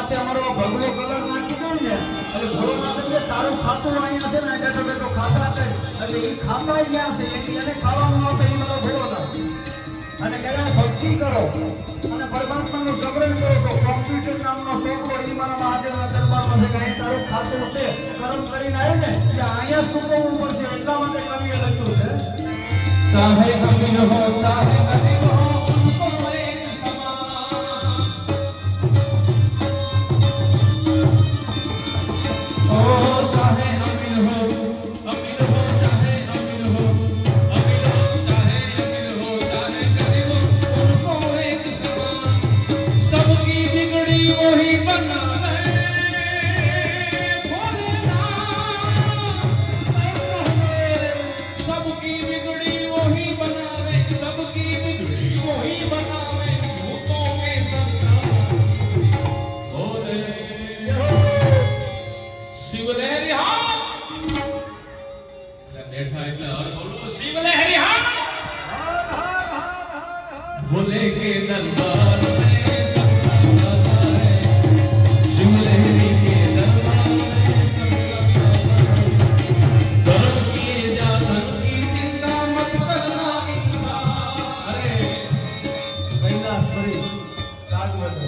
માથે અમારો ભગવો કલર નાખી દઉં ને એટલે ભોળાનાથ કે તારું ખાતું અહીંયા છે ને બેઠો બેઠો ખાતા હતા એટલે એ ખાતા ત્યાં છે એને ખાવાનું આપે એ મારો ભોળાનાથ અને કહેવાય ભક્તિ કરો અને પરમાત્માનું સ્મરણ કરો તો કોમ્પ્યુટર નામનો છોકરો એ મારા મહાદેવના દરબારમાં છે કે અહીં તારું ખાતું છે કર્મ કરીને આવ્યું ને કે અહીંયા ચૂકવવું પડશે એટલા માટે કવિએ લખ્યું છે चाहे अमीर हो चाहे गरीब हो उनको एक समान ओ चाहे अमीर हो चाहे अमीर हो चाहे अमीर हो चाहे गरीब हो उनको एक समान सबकी बिगड़ी वही बनावे सबकी बिगड़ी वही बनावे सबकी बिगड़ी वही बनावे भूतों के संस्कार बोले शिवलहरी हाथ बैठा એટલે હર બોલો शिवलहरी हाथ बोले के दरबार में सबका दाता है शिवलहरी के दरबार में सबका दाता है धर्म किए जा धन की चिंता मत करना इंसान अरे કૈલાસ ફરી કાગવડ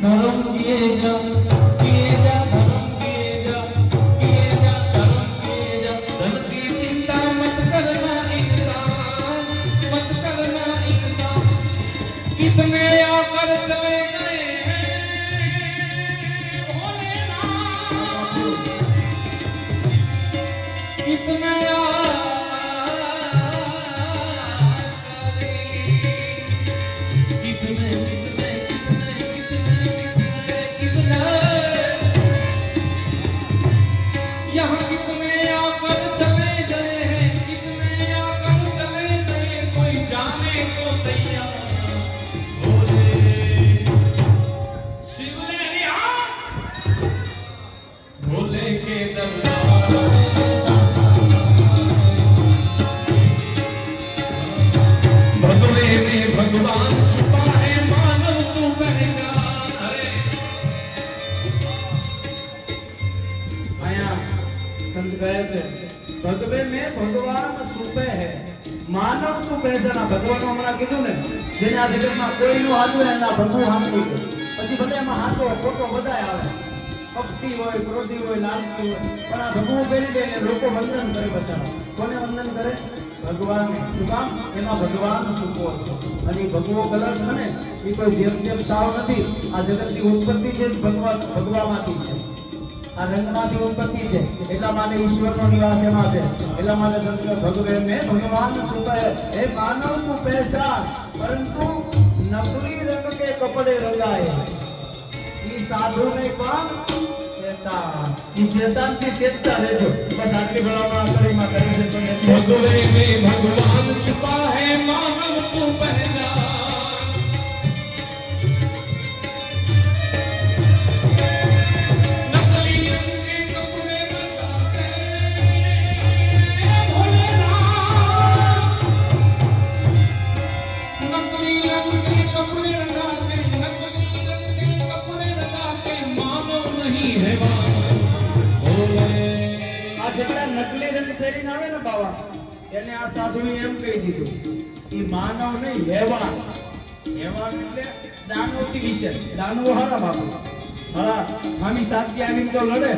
धर्म किए जा धर्म किए जा धर्म किए जा धन की चिंता मत करना इंसान कितने आकर चले गए हैं भोलेनाथ कितने यहाँ कितने आकर चले गए हैं कितने आकर चले गए कोई जाने को तैयार बोले शिवलहरी हाथ भोले के दरबार में भगवे में भगवान छुपा है मानव तू पहचान अरे આયા સંત કહે છે ભગવે મેં ભગવાન સુપે હે માનવ તું પૈસાના ભગવાનનું હમણાં કીધું ને જેને આ જગતમાં કોઈનું હાચું એના ભગવું સાંભળી ગયું પછી બધા એમાં હાચો ખોટો બધાય આવે ભક્તિ હોય ક્રોધી હોય લાલચી હોય પણ આ ભગવું પહેરી દે ને લોકો વંદન કરે બસાવા કોને વંદન કરે ભગવાન શું કામ એમાં ભગવાન સુપો છે અને એ ભગવો કલર છે ને એ કોઈ જેમ તેમ સાવ નથી આ જગતની ઉત્પત્તિ છે ભગવામાંથી છે આ રંગમાંથી ઉત્પત્તિ છે એટલા માટે ઈશ્વરનો નિવાસ એમાં છે એટલા માટે સંત ભગવે મેં ભગવાન સુપે હે માનવ તું પૈસા પરંતુ નકલી રંગ કે કપડે રંગાય ઈ સાધુ ને પણ શેતાન ઈ શેતાન થી શેતા રહેજો બસ આટલી ભલામણ કરીમાં કરી છે સોને भगवे में भगवान छुपा है मानव तू पहचान नकली रंग के कपड़े लगाते भोलेनाथ नकली रंग के कपड़े लगाते नकली रंग के कपड़े लगाते मानव नहीं है भोले આ જેટલા નકલી રંગ પહેરીને આવે ને બાવા એને આ સાધુએ એમ કહી દીધું કે માનવ નહીં હેવાન હેવાન એટલે દાનવથી વિશેષ દાનવો હારા બાપુ હારા આમી સાચી આવીને તો લડે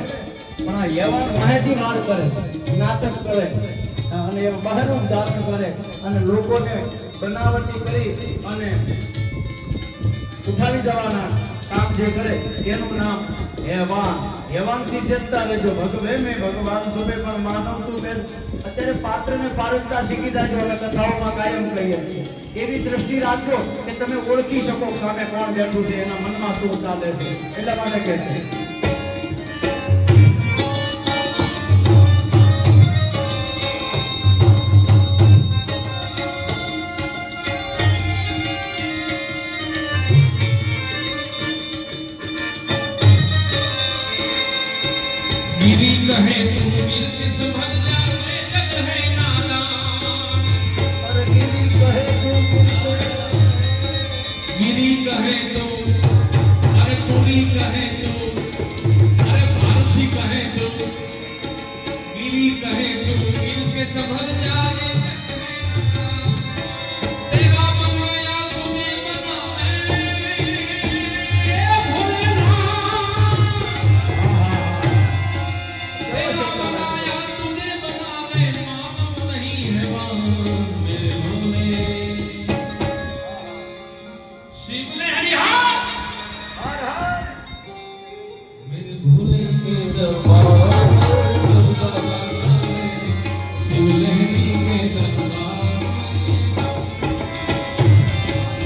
પણ આ હેવાન વાહેથી વાર કરે નાટક કરે અને એ બહારનું ધારણ કરે અને લોકોને બનાવટી કરી અને ઉઠાવી જવાના કામ જે કરે એનું નામ હેવાન હેવાનથી સેજતા રહેજો ભગવે મેં ભગવાન સુબે પણ માનવ તું બેન અત્યારે પાત્રને પારખતા શીખી જાજો અમે કથાઓમાં કાયમ કહીએ છીએ એવી દ્રષ્ટિ રાખજો કે તમે ઓળખી શકો સામે કોણ બેઠું છે એના મનમાં શું ચાલે છે એટલા માટે કહે છે गिरी कहे तू मिर्ग संभल जा मैं जग है नाना और गिरी कहे तू गिरी कहे तो अरे हरिहर हर हर मेरे भोले के दरबार सब करता है शिवलिंगी के दरबार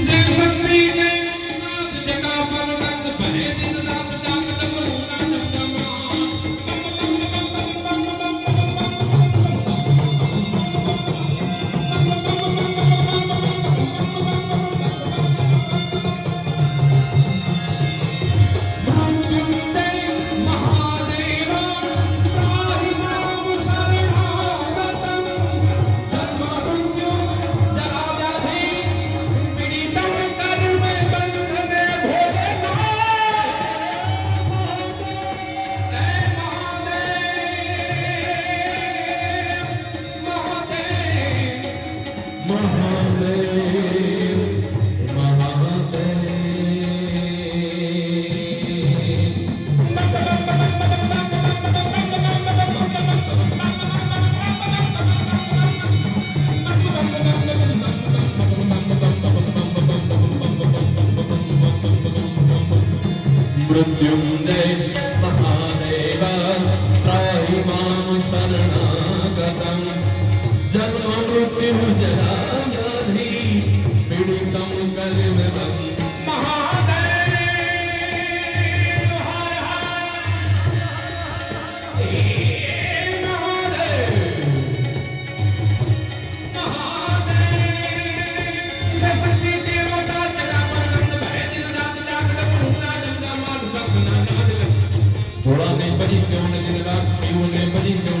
जय शक्ति के साथ जगा पर रंग बहे दिन रात डाक डमरू ना डमडमा मृत्युंजय महादेव त्राहि माम शरणागतम् जन्म मृत्यु जरा व्याधि पीड़ितं कर्म बंधने भोलेनाथ हे महादेव मृत्युंजय महादेव त्राहि माम शरणागतम् जन्म मृत्यु जरा व्याधि पीड़ितं कर्म महादेव हर हर हे महादेव भोला ने बजी क्यों न दिन रात शिव ने बजी क्यों